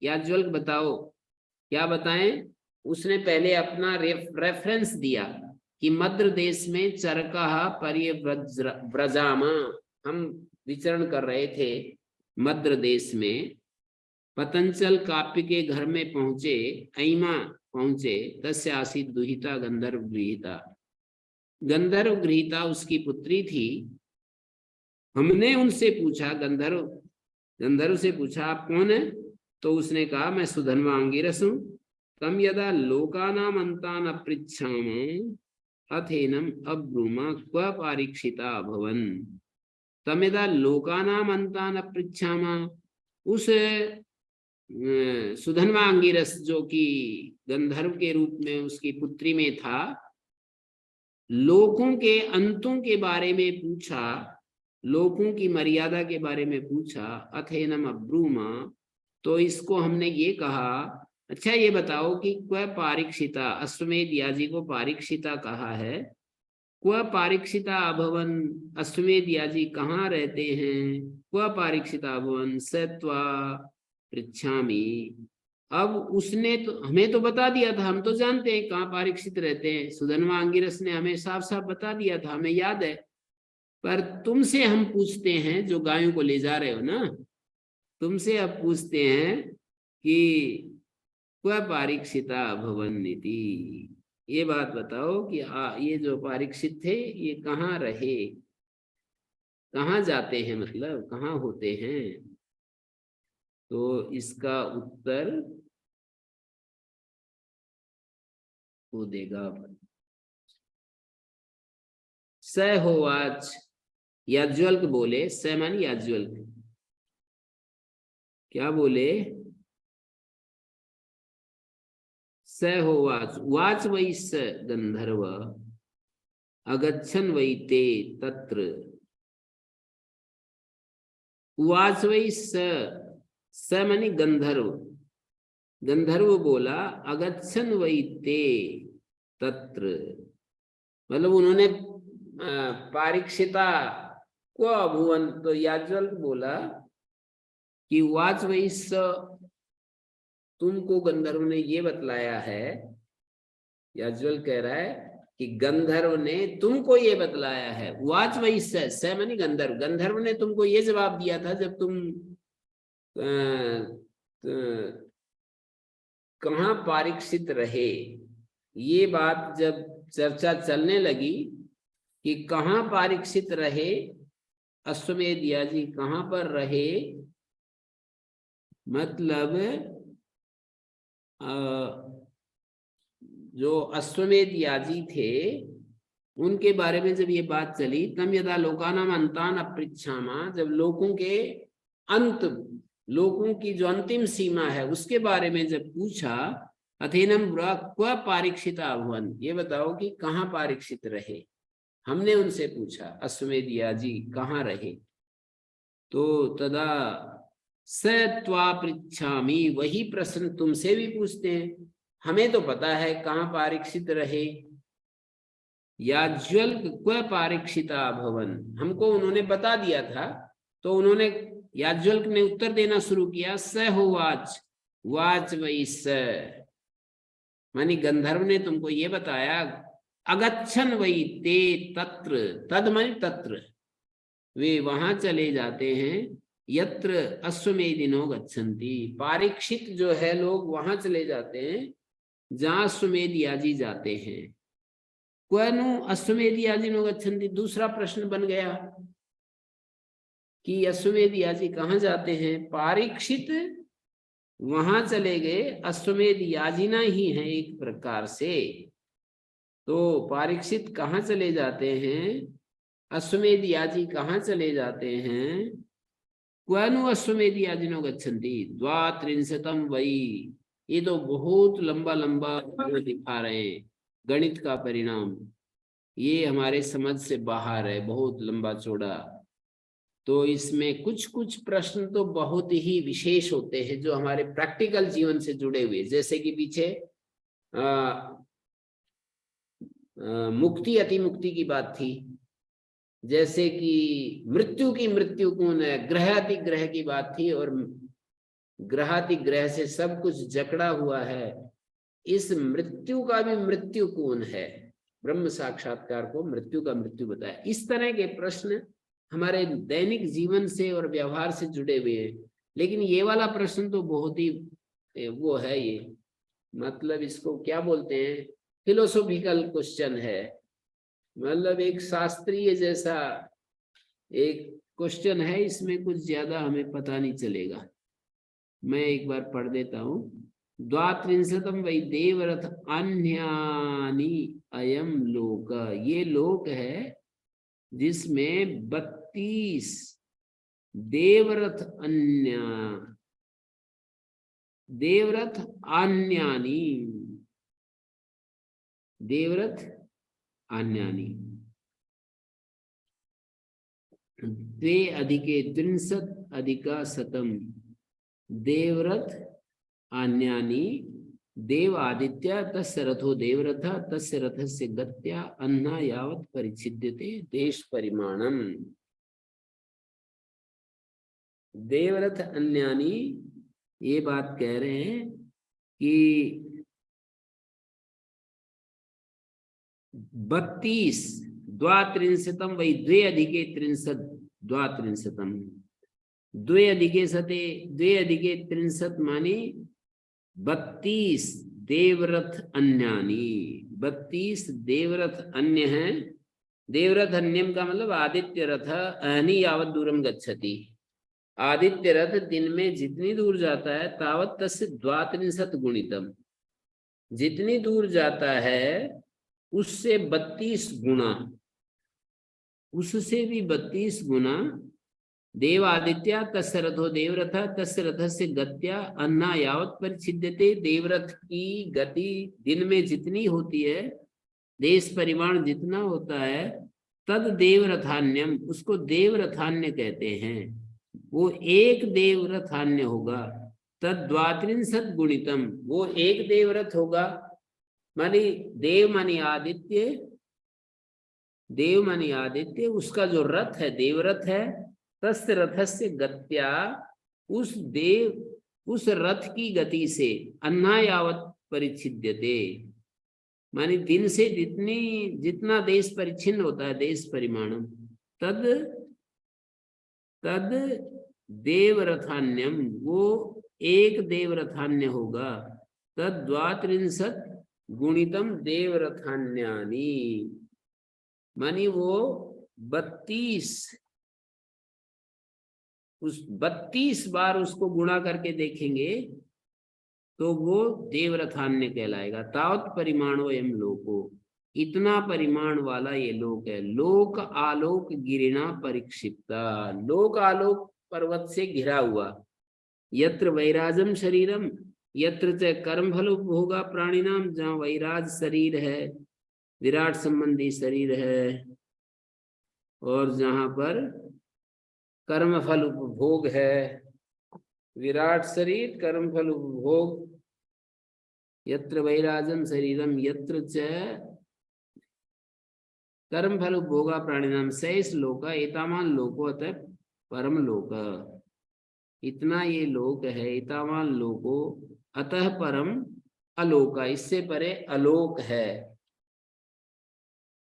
याज्वल्क बताओ क्या बताएं उसने पहले अपना रेफरेंस दिया कि मद्र देश में चरका पर्यव्रजाम हम विचरण कर रहे थे मद्र देश में पतंजल काव्य के घर में पहुंचे ऐमा पहुंचे तस्य आसीत् दुहिता गंधर्व गृहीता गंधर्व गृहीता उसकी पुत्री थी हमने उनसे पूछा गंधर्व से पूछा आप कौन है तो उसने कहा मैं सुधन्वा अंगिरस हूं तम यदा लोकानाम अंतान अपृच्छाम अथेनम अब्रूमा क्व पारीक्षिता अभवन तम यदा लोकानाम अंतान अपृच्छामा उस सुधन्वा अंगिरस जो कि गंधर्व के रूप में उसकी पुत्री में था लोकों के अंतों के बारे में पूछा लोकों की मर्यादा के बारे में पूछा अथेनम अब्रूमा तो इसको हमने ये कहा अच्छा ये बताओ कि क्व पारीक्षिता अश्वमेध याजी को पारीक्षिता कहा है क्व पारीक्षिता अभवन अश्वमेध याजी कहाँ रहते हैं क्व पारीक्षिता अभवन सत्वा पृच्छामि अब उसने तो हमें तो बता दिया था, हम तो जानते हैं कहाँ पारीक्षित रहते हैं, सुधन्वा अंगिरस ने हमें साफ साफ बता दिया था, हमें याद है। पर तुमसे हम पूछते हैं, जो गायों को ले जा रहे हो ना, तुमसे अब पूछते हैं कि क्व पारीक्षिता भवन्निति, ये बात बताओ कि ये जो पारीक्षित थे ये कहाँ रहे, कहाँ जाते हैं, मतलब कहाँ होते हैं। तो इसका उत्तर वो देगा। स होवाच, याज्वल्क बोले, स मानी याज्वल्क, क्या बोले, स होवाच, वाच वै स गंधर्व अगच्छन् वै ते तत्र, वाच वै स मानी गंधर्व, गंधर्व बोला, अगच्छन् वै ते तत्र, मतलब उन्होंने पारीक्षिता को अभुवन, तो याज्वल्क बोला कि वाच वै स, तुमको गंधर्व ने ये बतलाया है, याज्वल कह रहा है कि गंधर्व ने तुमको ये बतलाया है, वाच वही स मानी गंधर्व, गंधर्व ने तुमको ये जवाब दिया था जब तुम कहाँ पारीक्षित रहे, ये बात जब चर्चा चलने लगी कि कहाँ पारीक्षित रहे, अश्वमेध याजी कहाँ पर रहे, मतलब जो अश्वमेध याजी थे उनके बारे में जब ये बात चली, तम यदा लोकानाम अंतान अपृच्छामा, जब लोगों के अंत, लोगों की जो अंतिम सीमा है उसके बारे में जब पूछा, अथेनम ब्रा क्व पारीक्षिता भवन, ये बताओ कि कहाँ पारीक्षित रहे, हमने उनसे पूछा अश्वमेध याजी कहाँ रहे, तो तदा स त्वा पृच्छामि, वही प्रश्न तुमसे भी पूछते हैं, हमें तो पता है कहाँ पारीक्षित रहे, याज्वल्क क्व पारीक्षिता भवन, हमको उन्होंने बता दिया था, तो उन्होंने, याज्वल्क ने उत्तर देना शुरू किया, स होवाच, वाच वै स, मानी गंधर्व ने तुमको ये बताया, अगच्छन् वै ते तत्र, तद मानी तत्र, वे वहां चले जाते हैं, यत्र अश्वमेधिनो गच्छन्ति, पारीक्षित जो है लोग वहां चले जाते हैं जहां अश्वमेध याजी जाते हैं। क्वनु अश्वमेध याजिनो गच्छन्ति, दूसरा प्रश्न बन गया कि अश्वमेध याजी कहाँ जाते हैं, पारीक्षित वहां चले गए, अश्वमेध याजिना ही है एक प्रकार से, तो पारीक्षित कहाँ चले जाते हैं, अश्वमेध याजी कहाँ चले जाते हैं, क्वनु अश्वमेध याजिनो गच्छन्ति द्वात्रिंशतम वही, ये तो बहुत लंबा लंबा दिखा रहे हैं, गणित का परिणाम, ये हमारे समझ से बाहर है, बहुत लंबा चौड़ा, तो इसमें कुछ कुछ प्रश्न तो बहुत ही विशेष होते हैं जो हमारे प्रैक्टिकल जीवन से जुड़े हुए, जैसे कि पीछे मुक्ति अति मुक्ति की बात थी, जैसे कि मृत्यु की मृत्यु कौन है, ग्रह अति ग्रह की बात थी, और ग्रहाति ग्रह से सब कुछ जकड़ा हुआ है, इस मृत्यु का भी मृत्यु कौन है, ब्रह्म साक्षात्कार को मृत्यु का मृत्यु बताया। इस तरह के प्रश्न हमारे दैनिक जीवन से और व्यवहार से जुड़े हुए हैं, लेकिन ये वाला प्रश्न तो बहुत ही वो है, ये मतलब इसको क्या बोलते हैं, फिलोसॉफिकल क्वेश्चन है, मतलब एक शास्त्रीय जैसा एक क्वेश्चन है, इसमें कुछ ज्यादा हमें पता नहीं चलेगा। मैं एक बार पढ़ देता हूँ, द्वात्रिंशतम वै देवरथ अन्यानि अयम लोक, ये लोक है जिसमें 32 देवरथ अन्य, देवरथ अन्यानि, देवरथ अन्यानि, द्वे अधिके त्रिंशत् अधिका शतम देवरथ अन्यानि, देव आदित्य तस्य रथो देवरथ तस्य रथस्य गत्या अन्ना यावत् परिच्छिद्यते देश परिमाणम, देवरथ अन्यानि, ये बात कह रहे हैं कि 32 द्वात्रिंशतम वही 2 अधिके 30 द्वात्रिंशतम 2 अधिके सते 2 अधिके 30 माने 32 देवरथ अन्यानी 32 देवरथ अन्य हैं। देवरथ अन्यम का मतलब आदित्य रथ अहनि यावत दूरम गच्छति। आदित्य रथ दिन में जितनी दूर जाता है तावत तस्य द्वात्रिंशत गुणितम, जितनी दूर जाता है उससे 32 गुना, उससे भी 32 गुना देव आदित्य तस्य रथो देवरथ तस्य रथस्य गत्या अन्ना यावत परिच्छिद्यते। देवरथ की गति दिन में जितनी होती है, देश परिमाण जितना होता है, तद देवरथान्यम, उसको देवरथान्य कहते हैं। वो एक देवरथान्य होगा। तद द्वात्रिंशत गुणितम, वो एक देवरथ होगा। मानी देव मानी आदित्य, देव मानी आदित्य, उसका जो रथ है देवरथ है। तस्य रथस्य गत्या, उस रथ की गति से अन्ना यावत परिच्छिद्यते, मानी दिन से जितना देश परिच्छिन्न होता है देश परिमाणम, तद देवरथान्यम, वो एक देवरथान्य होगा। तद द्वात्रिंशत गुणितम देवरथान्यानी, मानी वो 32 बार उसको गुणा करके देखेंगे तो वो देवरथान्य कहलाएगा। तावत परिमाणो एम लोको, इतना परिमाण वाला ये लोक है। लोक आलोक गिरिणा परिक्षिप्ता, लोक आलोक पर्वत से घिरा हुआ। यत्र वैराजम शरीरम यत्र च कर्म फल उपभोगा प्राणिनाम, जहाँ वैराज शरीर है, विराट संबंधी शरीर है, और जहाँ पर कर्म फल उपभोग है, विराट शरीर कर्म फल उपभोग। यत्र वैराजम शरीरम यत्र च कर्म फल उपभोगा प्राणिनाम सैस लोका एतावान लोको अतः परम लोक, इतना ये लोक है। एतावान लोको अतः परम अलोका, इससे परे अलोक है।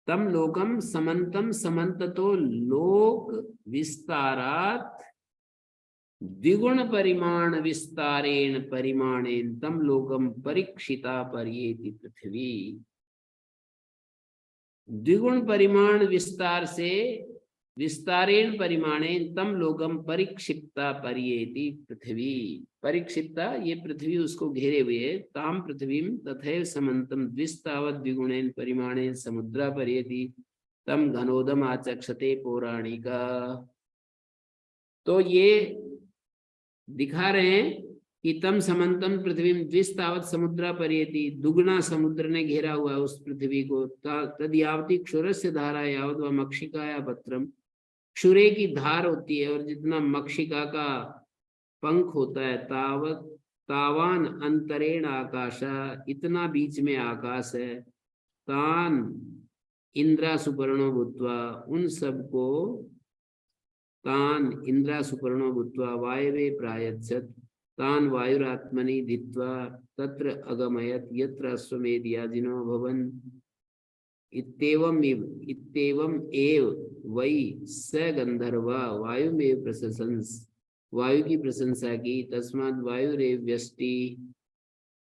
तम लोकम समंतम समंततो लोक विस्तारात द्विगुण परिमाण विस्तारेण परिमाणेन तम लोकम परीक्षिता पर्येति पृथ्वी। द्विगुण परिमाण विस्तार से विस्तारेण परिमाणेन तम लोकम परिक्षिप्ता पर्येति पृथ्वी। परिक्षिप्ता, ये पृथ्वी उसको घेरे हुए है। ताम पृथ्वीम तथैव समंतम द्विस्तावत द्विगुणेन परिमाणेन समुद्रा पर्येति तम घनोदम आचक्षते पौराणिका। तो ये दिखा रहे हैं कि तम समंतम पृथ्वी द्विस्तावत समुद्रा पर्येति, दुगना समुद्र ने घेरा हुआ है उस पृथ्वी को। तद यावती क्षुरस्य धारा यावत व मक्षिकाया पत्रम, क्षुरे की धार होती है और जितना मक्षिका का पंख होता है, तावत तावान अंतरेण आकाशा, इतना बीच में आकाश है। तान इंद्रा सुपर्णो भूत्वा, उन सबको तान इंद्रा सुपर्णो भूत्वा वायवे प्रायच्छत्, तान वायुरात्मनि धित्वा तत्र अगमयत् यत्र अश्वमेधियाजिनो भवन्। इत्येवम एव वै स गंधर्वा वायुमेव प्रशंस, वायु की प्रशंसा की। तस्मात् वायुरेव व्यष्टि,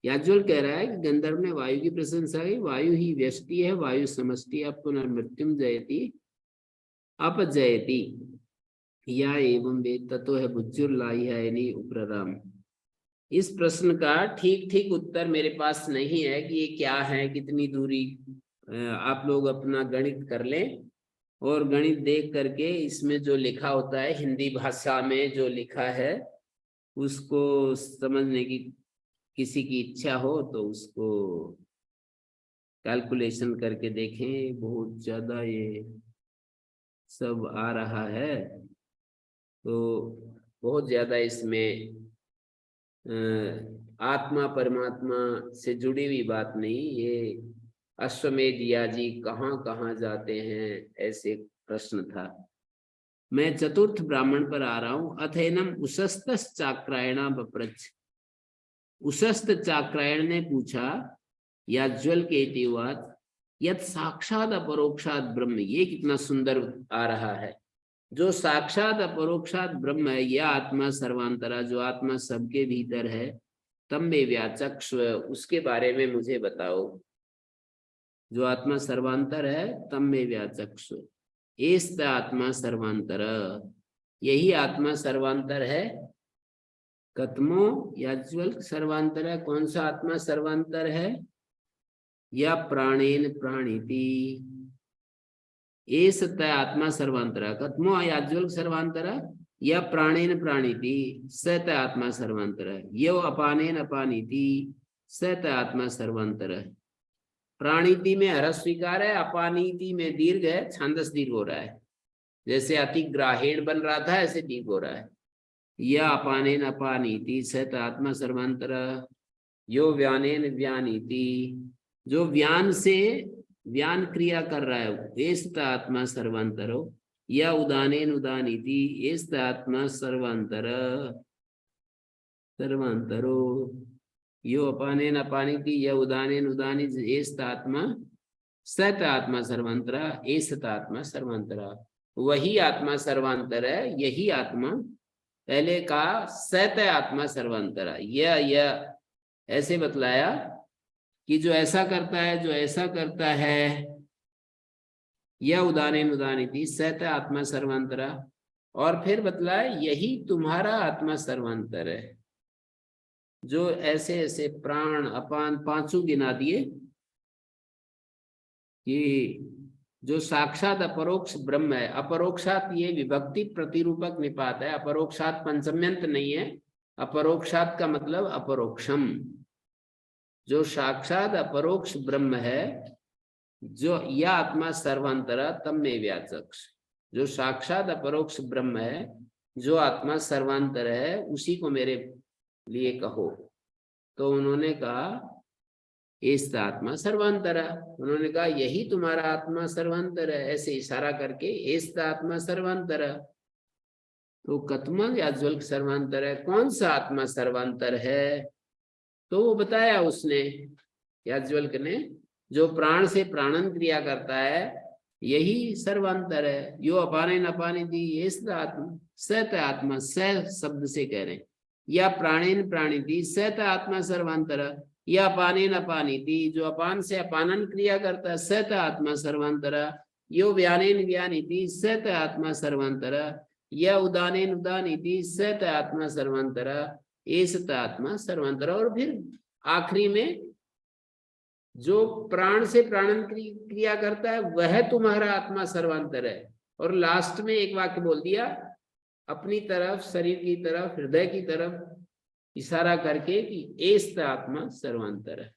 याज्ञवल्क्य कह रहा है कि गंधर्व ने वायु की प्रशंसा की। वायु ही व्यष्टि है, वायु समष्टि है। पुनर्मृत्युम जयति अपजयति या एवं वेद ततो है बुज्जुर्लाह्यायनी उपरराम। इस प्रश्न का ठीक ठीक उत्तर मेरे पास नहीं है कि ये क्या है, कितनी दूरी। आप लोग अपना गणित कर लें और गणित देख करके इसमें जो लिखा होता है, हिंदी भाषा में जो लिखा है, उसको समझने की किसी की इच्छा हो तो उसको कैलकुलेशन करके देखें। बहुत ज्यादा ये सब आ रहा है, तो बहुत ज्यादा इसमें आत्मा परमात्मा से जुड़ी हुई बात नहीं। ये अश्वमेध याजी कहाँ कहाँ जाते हैं, ऐसे प्रश्न था। मैं चतुर्थ ब्राह्मण पर आ रहा हूं। अथेनम उशस्तश्चाक्रायणा बप्रच्छ, उशस्त चाक्रायण ने पूछा, याज्वल के इतिवात यत साक्षात अपरोक्षात ब्रह्म, ये कितना सुंदर आ रहा है। जो साक्षात अपरोक्षात ब्रह्म है, यह आत्मा सर्वांतरा, जो आत्मा सबके भीतर है, तम में व्याचक्ष, उसके बारे में मुझे बताओ। जो आत्मा सर्वांतर है, तम में व्याचक्ष, एस्त आत्मा सर्वांतर, यही आत्मा सर्वांतर है। कत्मो याज्वल सर्वांतर है, कौन सा आत्मा सर्वांतर है? या प्राणेन प्राणिति, ए सत्य आत्मा सर्वांतरा, कत्मो याज्वल सर्वांतरा, या प्राणेन प्राणिति सत्य आत्मा सर्वांतरा, यो अपानेन अपानीति सत्य आत्मा सर्वांतरा। प्राणिति में हर्ष स्वीकार है, अपानीति में दीर्घ है, छांदस दीर्घ हो रहा है। जैसे अतिग्राहेण बन रहा था, ऐसे दीर्घ हो रहा है। या अपानेन अपानीति सत्य आत्मा सर्वांतरा, यो व्यानेन व्यानीति, जो व्यान से व्यान क्रिया कर रहा है, एस्त आत्मा सर्वांतरो, या उदानेन उदानीति एस्त आत्मा सर्वांतर सर्वांतरो, यो अपानेन अपानीति या उदानेन उदानीत एस्त आत्मा सत आत्मा सर्वांतरा, एस्त आत्मा सर्वांतरा। वही आत्मा सर्वांतर है, यही आत्मा, पहले का सत आत्मा सर्वांतरा। यह ऐसे बतलाया कि जो ऐसा करता है, जो ऐसा करता है, यह उदानेन उदानीति सत आत्मा सर्वांतरा। और फिर बतलाया यही तुम्हारा आत्मा सर्वांतर है, जो ऐसे ऐसे प्राण अपान पांचों गिना दिए कि जो साक्षात अपरोक्ष ब्रह्म है। अपरोक्षात ये विभक्ति प्रतिरूपक निपात है, अपरोक्षात पंचम्यंत नहीं है। अपरोक्षात का मतलब अपरोक्षम, जो साक्षात अपरोक्ष ब्रह्म है, जो यह आत्मा सर्वांतरा तम में व्याचक्ष, जो साक्षात अपरोक्ष ब्रह्म है, जो आत्मा सर्वांतर है, उसी को मेरे लिए कहो। तो उन्होंने कहा एस्त आत्मा सर्वांतरा, उन्होंने कहा यही तुम्हारा आत्मा सर्वांतर है, ऐसे इशारा करके एस्त आत्मा सर्वांतरा। तो कत्मा याज्वल सर्वांतर है, कौन सा आत्मा सर्वांतर है? तो वो बताया उसने, याज्वल्क ने, जो प्राण से प्राणन क्रिया करता है, यही सर्वांतर है। यो अपानेन अपानीति एस्त आत्मा, सत आत्मा, स शब्द से कह रहे हैं, या प्राणेन प्राणिति सत आत्मा सर्वांतर, या अपानेन अपानीति, जो अपान से अपानन क्रिया करता है, सत आत्मा सर्वांतर। यो व्यानेन व्यानीति सत आत्मा सर्वांतर, या उदानेन उदानीति सत आत्मा सर्वांतर, एसत आत्मा सर्वांतर। और फिर आखिरी में जो प्राण से प्राणन क्रिया करता है, वह तुम्हारा आत्मा सर्वांतर है। और लास्ट में एक वाक्य बोल दिया, अपनी तरफ, शरीर की तरफ, हृदय की तरफ इशारा करके कि एस्त आत्मा सर्वांतर है।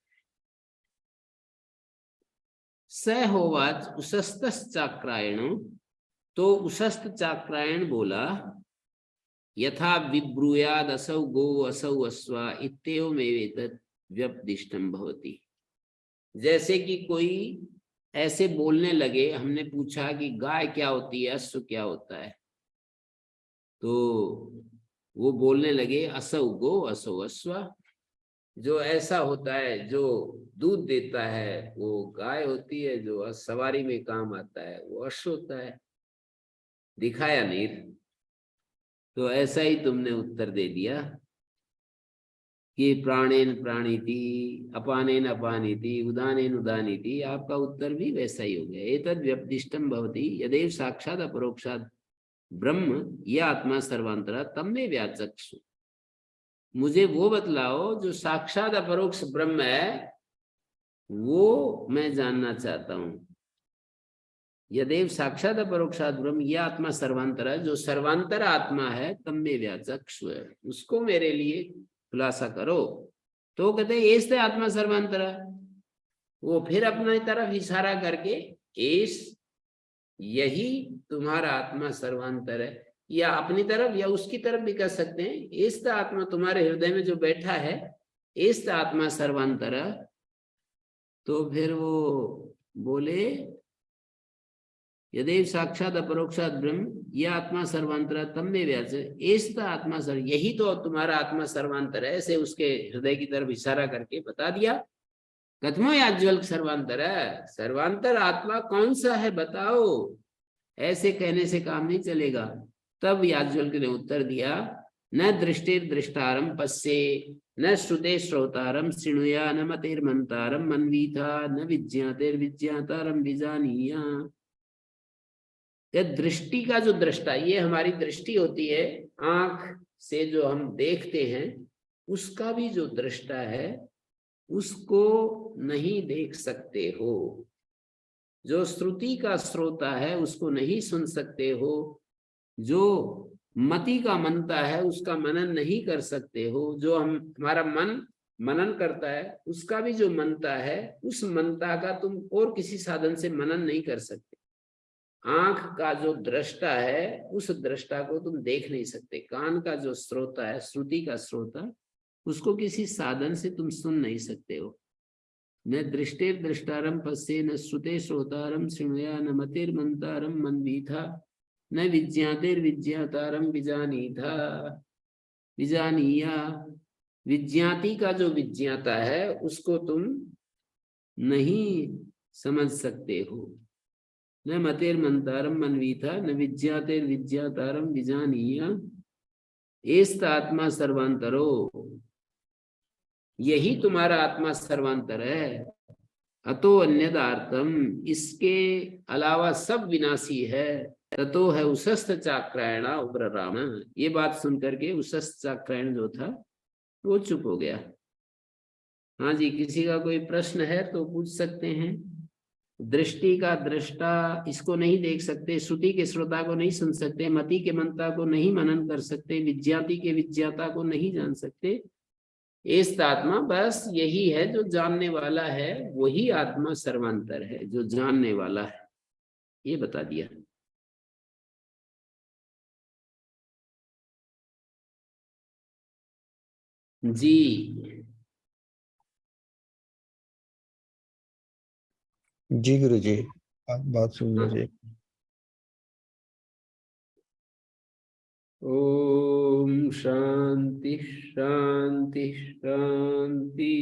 स होवाच उशस्त चाक्रायण, तो उशस्त चाक्रायण बोला, यथा विब्रूयाद असौ गो असौ अश्वा इत्येवमेवेतत् व्यपदिष्टं भवति। जैसे कि कोई ऐसे बोलने लगे, हमने पूछा कि गाय क्या होती है, अश्व क्या होता है, तो वो बोलने लगे असौ गो असौ अश्व, जो ऐसा होता है, जो दूध देता है वो गाय होती है, जो सवारी में काम आता है वो अश्व होता है। दिखाया नहीं, तो ऐसा ही तुमने उत्तर दे दिया कि प्राणेन प्राणिति, अपानेन अपानीति, उदानेन उदानीति। आपका उत्तर भी वैसा ही हो गया। एतद् व्यपदिष्टं भवति यदेव साक्षात अपरोक्षात ब्रह्म यह आत्मा सर्वांतरा तम में व्याचक्षु। मुझे वो बतलाओ जो साक्षात अपरोक्ष ब्रह्म है, वो मैं जानना चाहता हूं। यदेव साक्षात अपरोक्षात ब्रह्म यह आत्मा सर्वांतरा, जो सर्वांतर आत्मा है, तम में व्याचक्षु है, उसको मेरे लिए खुलासा करो। तो कहते एस आत्मा सर्वांतरा। वो फिर अपनी तरफ इशारा करके एस, यही तुम्हारा आत्मा सर्वांतर है, या अपनी तरफ या उसकी तरफ भी कर सकते हैं। एस आत्मा तुम्हारे हृदय में जो बैठा है, एस आत्मा सर्वांतर। तो फिर वो बोले यदेव साक्षात अपरोक्षात ब्रह्म यह आत्मा सर्वांतर तम में व्यास ऐसा आत्मा सर्व, यही तो तुम्हारा आत्मा सर्वांतर है। ऐसे उसके हृदय की तरफ इशारा करके बता दिया। कथमो याज्वल सर्वांतर है, सर्वांतर आत्मा कौन सा है बताओ। ऐसे कहने से काम नहीं चलेगा। तब याज्वल्क ने उत्तर दिया, न दृष्टिर दृष्टारम पश्ये, न श्रुते श्रोतारम शृणुया, न मतिर्मंतारम मन्वीथा, न विज्ञातेर विज्ञातारम विजानीया। ये दृष्टि का जो दृष्टा, ये हमारी दृष्टि होती है, आंख से जो हम देखते हैं, उसका भी जो दृष्टा है उसको नहीं देख सकते हो। जो श्रुति का श्रोता है उसको नहीं सुन सकते हो। जो मति का मनता है उसका मनन नहीं कर सकते हो। जो हमारा मन मनन करता है उसका भी जो मनता है, उस मनता का तुम और किसी साधन से मनन नहीं कर सकते। आंख का जो दृष्टा है उस दृष्टा को तुम देख नहीं सकते। कान का जो श्रोता है, श्रुति का श्रोता, उसको किसी साधन से तुम सुन नहीं सकते हो। न दृष्टिर दृष्टारम पश्ये, न श्रुते श्रोतारम शृणुया, न मतिर्मंतारम मन्वीथा, न विज्ञातेर विज्ञातारम विजानीथा विजानीया। विज्ञाति का जो विज्ञाता है उसको तुम नहीं समझ सकते हो। न मतिर्मंतारम मन्वीथा, न विज्ञातेर विज्ञातारम विजानीया, एस्त आत्मा सर्वांतरो, यही तुम्हारा आत्मा सर्वांतर है। अतो अन्यदार्थम, इसके अलावा सब विनाशी है। ततो है उसस्त चाक्रायण उग्रराम। ये बात सुनकर के उसस्त चाक्रायण जो था वो चुप हो गया। हाँ जी, किसी का कोई प्रश्न है तो पूछ सकते हैं। दृष्टि का दृष्टा इसको नहीं देख सकते, श्रुति के श्रोता को नहीं सुन सकते, मति के मंता को नहीं मनन कर सकते, विज्ञाति के विज्ञाता को नहीं जान सकते। इस आत्मा बस यही है जो जानने वाला है, वही आत्मा सर्वांतर है जो जानने वाला है। ये बता दिया। जी जी गुरु जी, आप बात सुन हाँ। लीजिए। ओम शांति शांति शांति।